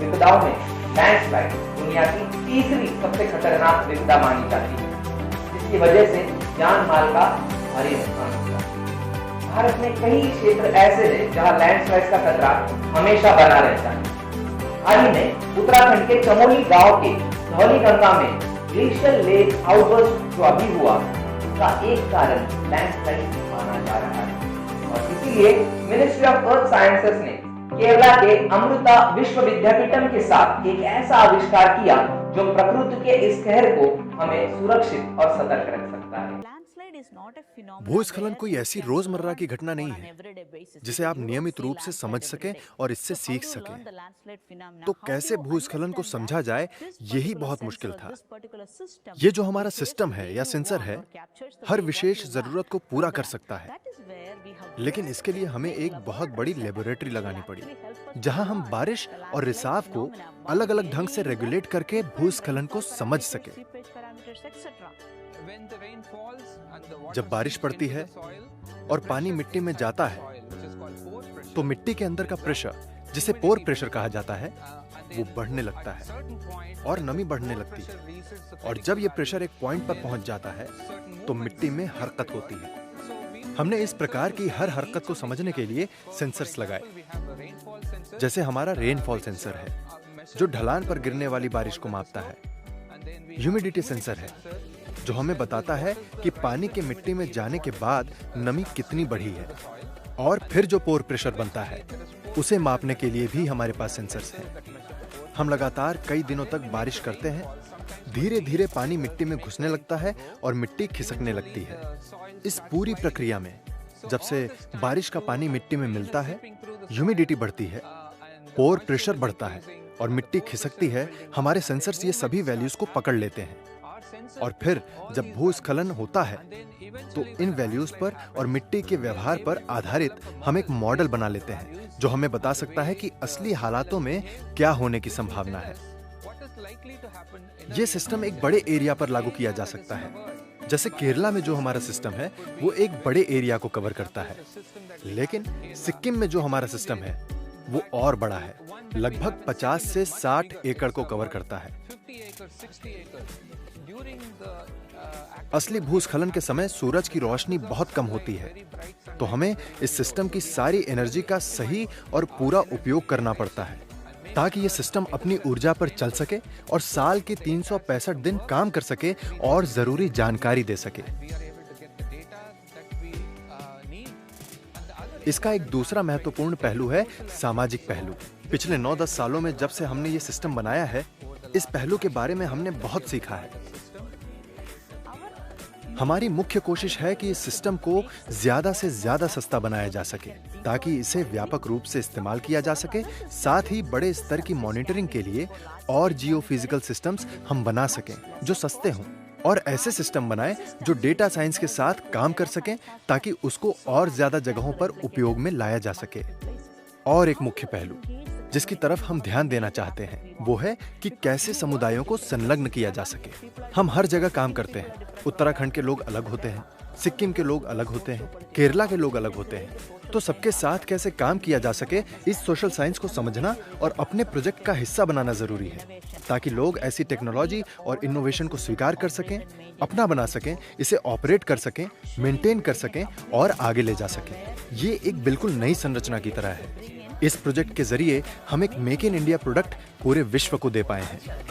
विपदाओं में लैंडस्लाइड दुनिया की तीसरी सबसे खतरनाक विपदा मानी जाती है, जिसकी वजह से जान माल का भारी नुकसान होता है। भारत में कई क्षेत्र ऐसे हैं जहां लैंडस्लाइड का खतरा हमेशा बना रहता है। हाल ही में उत्तराखंड के चमोली गांव के धौलीगंगा में ग्लेशियर लेक आउटबर्स्ट जो अभी हुआ, उसका एक कारण लैंडस्लाइड माना जा रहा है और इसीलिए मिनिस्ट्री ऑफ अर्थ साइंसेस ने केरला के अमृता विश्वविद्यापीठम के साथ एक ऐसा आविष्कार किया जो प्रकृति के इस कहर को हमें सुरक्षित और सतर्क रख सकता है। भूस्खलन कोई ऐसी रोजमर्रा की घटना नहीं है जिसे आप नियमित रूप से समझ सकें और इससे सीख सकें। तो कैसे भूस्खलन को समझा जाए, यही बहुत मुश्किल था। ये जो हमारा सिस्टम है या सेंसर है, हर विशेष जरूरत को पूरा कर सकता है, लेकिन इसके लिए हमें एक बहुत बड़ी लेबोरेटरी लगानी पड़ी, जहां हम बारिश और रिसाव को अलग अलग ढंग से रेगुलेट करके भूस्खलन को समझ सके। जब बारिश पड़ती है और पानी मिट्टी में जाता है, तो मिट्टी के अंदर का प्रेशर, जिसे पोर प्रेशर कहा जाता है, वो बढ़ने लगता है और नमी बढ़ने लगती है। और जब ये प्रेशर एक पॉइंट पर पहुंच जाता है, तो मिट्टी में हरकत होती है। हमने इस प्रकार की हर हरकत को समझने के लिए सेंसर्स लगाए, जैसे हमारा रेनफॉल सेंसर है, जो ढलान पर गिरने वाली बारिश को मापता है। ह्यूमिडिटी सेंसर है, जो हमें बताता है कि पानी के मिट्टी में जाने के बाद नमी कितनी बढ़ी है। और फिर जो पोर प्रेशर बनता है, उसे मापने के लिए भी हमारे पास सेंसर्स हैं। हम लगातार कई दिनों तक बारिश करते हैं। धीरे धीरे पानी मिट्टी में घुसने लगता है और मिट्टी खिसकने लगती है। इस पूरी प्रक्रिया में जब से बारिश का पानी मिट्टी में मिलता है, ह्यूमिडिटी बढ़ती है, पोर प्रेशर बढ़ता है और मिट्टी खिसकती है, हमारे सेंसर्स ये सभी वैल्यूज को पकड़ लेते हैं। और फिर जब भूस्खलन होता है, तो इन वैल्यूज पर और मिट्टी के व्यवहार पर आधारित हम एक मॉडल बना लेते हैं, जो हमें बता सकता है कि असली हालातों में क्या होने की संभावना है। यह सिस्टम एक बड़े एरिया पर लागू किया जा सकता है। जैसे केरला में जो हमारा सिस्टम है, वो एक बड़े एरिया को कवर करता है, लेकिन सिक्किम में जो हमारा सिस्टम है, वो और बड़ा है, लगभग 50 से 60 एकड़ को कवर करता है। असली भूस्खलन के समय सूरज की रोशनी बहुत कम होती है, तो हमें इस सिस्टम की सारी एनर्जी का सही और पूरा उपयोग करना पड़ता है, ताकि ये सिस्टम अपनी ऊर्जा पर चल सके और साल के 365 दिन काम कर सके और जरूरी जानकारी दे सके। इसका एक दूसरा महत्वपूर्ण पहलू है सामाजिक पहलू। पिछले 9-10 सालों में जब से हमने ये सिस्टम बनाया है, इस पहलू के बारे में हमने बहुत सीखा है। हमारी मुख्य कोशिश है कि इस सिस्टम को ज्यादा से ज्यादा सस्ता बनाया जा सके, ताकि इसे व्यापक रूप से इस्तेमाल किया जा सके। साथ ही बड़े स्तर की मॉनिटरिंग के लिए और जियोफिजिकल सिस्टम्स हम बना सकें जो सस्ते हों, और ऐसे सिस्टम बनाएं जो डेटा साइंस के साथ काम कर सकें, ताकि उसको और ज्यादा जगहों पर उपयोग में लाया जा सके। और एक मुख्य पहलू जिसकी तरफ हम ध्यान देना चाहते हैं, वो है कि कैसे समुदायों को संलग्न किया जा सके। हम हर जगह काम करते हैं। उत्तराखंड के लोग अलग होते हैं, सिक्किम के लोग अलग होते हैं, केरला के लोग अलग होते हैं। तो सबके साथ कैसे काम किया जा सके, इस सोशल साइंस को समझना और अपने प्रोजेक्ट का हिस्सा बनाना जरूरी है, ताकि लोग ऐसी टेक्नोलॉजी और इनोवेशन को स्वीकार कर सकें, अपना बना सकें, इसे ऑपरेट कर सकें, मेंटेन कर सकें और आगे ले जा सकें। ये एक बिल्कुल नई संरचना की तरह है। इस प्रोजेक्ट के जरिए हम एक मेक इन इंडिया प्रोडक्ट पूरे विश्व को दे पाए हैं।